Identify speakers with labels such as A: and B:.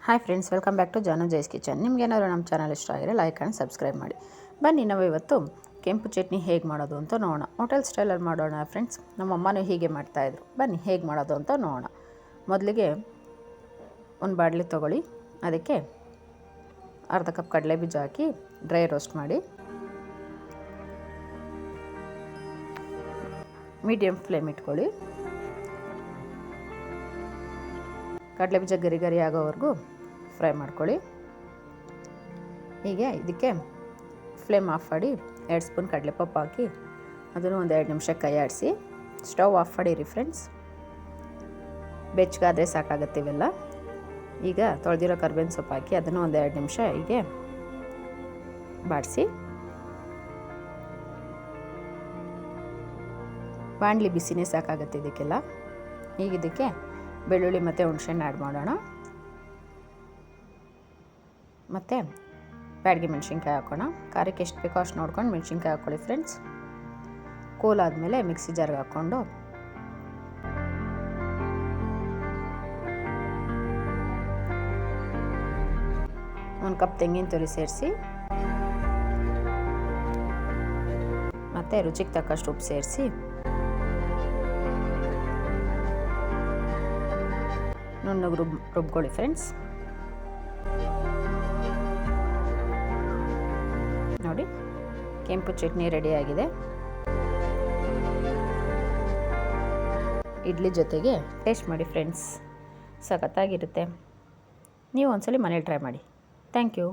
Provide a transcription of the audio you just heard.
A: Hi friends, welcome back to Janu Jai's kitchen. ನಿಮ್ಗೇನಾದ್ರು ನಮ್ಮ channel ಇಷ್ಟ ಆಗಿದ್ರೆ ಲೈಕ್ ಆ್ಯಂಡ್ ಸಬ್ಸ್ಕ್ರೈಬ್ ಮಾಡಿ. ಬನ್ನಿ ನಾವು ಇವತ್ತು ಕೆಂಪು ಚಟ್ನಿ ಹೇಗೆ ಮಾಡೋದು ಅಂತ ನೋಡೋಣ. ಹೋಟೆಲ್ ಸ್ಟೈಲಲ್ಲಿ ಮಾಡೋಣ ಫ್ರೆಂಡ್ಸ್. ನಮ್ಮಮ್ಮನೂ ಹೀಗೆ ಮಾಡ್ತಾಯಿದ್ರು. ಬನ್ನಿ ಹೇಗೆ ಮಾಡೋದು ಅಂತ ನೋಡೋಣ. ಮೊದಲಿಗೆ ಒಂದು ಬಾಣಲಿ ತೊಗೊಳ್ಳಿ. ಅದಕ್ಕೆ ಅರ್ಧ ಕಪ್ ಕಡಲೆ ಬೀಜ ಹಾಕಿ ಡ್ರೈ ರೋಸ್ಟ್ ಮಾಡಿ ಮೀಡಿಯಮ್ ಫ್ಲೇಮ್ ಇಟ್ಕೊಳ್ಳಿ. ಕಡಲೆ ಬೀಜ ಗರಿ ಗರಿ ಆಗೋವರೆಗೂ ಫ್ರೈ ಮಾಡ್ಕೊಳ್ಳಿ. ಹೀಗೆ ಇದಕ್ಕೆ ಫ್ಲೇಮ್ ಆಫ್ ಮಾಡಿ 2 ಸ್ಪೂನ್ ಕಡಲೆಪಪ್ಪು ಹಾಕಿ ಅದನ್ನು ಒಂದು 2 ನಿಮಿಷ ಕೈ ಆಡಿಸಿ ಸ್ಟವ್ ಆಫ್ ಮಾಡಿರಿ ಫ್ರೆಂಡ್ಸ್. ಬೆಚ್ಚಗಾದರೆ ಸಾಕಾಗುತ್ತೆ ಇವೆಲ್ಲ. ಈಗ ತೊಳೆದಿರೋ ಕರ್ಬೇವಿನ ಸೊಪ್ಪು ಹಾಕಿ ಅದನ್ನು ಒಂದು 2 ನಿಮಿಷ ಹೀಗೆ ಬಾಡಿಸಿ. ಬಾಣಲಿ ಬಿಸಿನೇ ಸಾಕಾಗುತ್ತೆ ಇದಕ್ಕೆಲ್ಲ. ಈಗ ಇದಕ್ಕೆ ಬೆಳ್ಳುಳ್ಳಿ ಮತ್ತು ಹುಣಸೆಹಣ್ಣು ಆ್ಯಡ್ ಮಾಡೋಣ. ಮತ್ತು ಬ್ಯಾಡಗಿ ಮೆಣಸಿನ್ಕಾಯಿ ಹಾಕೋಣ. ಖಾರಕ್ಕೆ ಎಷ್ಟು ಬೇಕೋ ಅಷ್ಟು ನೋಡ್ಕೊಂಡು ಮೆಣಸಿನ್ಕಾಯಿ ಹಾಕ್ಕೊಳ್ಳಿ ಫ್ರೆಂಡ್ಸ್. ಕೂಲಾದಮೇಲೆ ಮಿಕ್ಸಿ ಜಾರ್ಗೆ ಹಾಕ್ಕೊಂಡು ಒಂದು ಕಪ್ ತೆಂಗಿನ ತುರಿ ಸೇರಿಸಿ ಮತ್ತು ರುಚಿಗೆ ತಕ್ಕಷ್ಟು ಉಪ್ಪು ಸೇರಿಸಿ ನುಣ್ಣಗೆ ರುಬ್ಕೊಳ್ಳಿ ಫ್ರೆಂಡ್ಸ್. ನೋಡಿ, ಕೆಂಪು ಚಟ್ನಿ ರೆಡಿಯಾಗಿದೆ. ಇಡ್ಲಿ ಜೊತೆಗೆ ಟೇಸ್ಟ್ ಮಾಡಿ ಫ್ರೆಂಡ್ಸ್, ಸಖತ್ತಾಗಿರುತ್ತೆ. ನೀವು ಒಂದ್ಸಲಿ ಮನೇಲಿ ಟ್ರೈ ಮಾಡಿ. Thank you.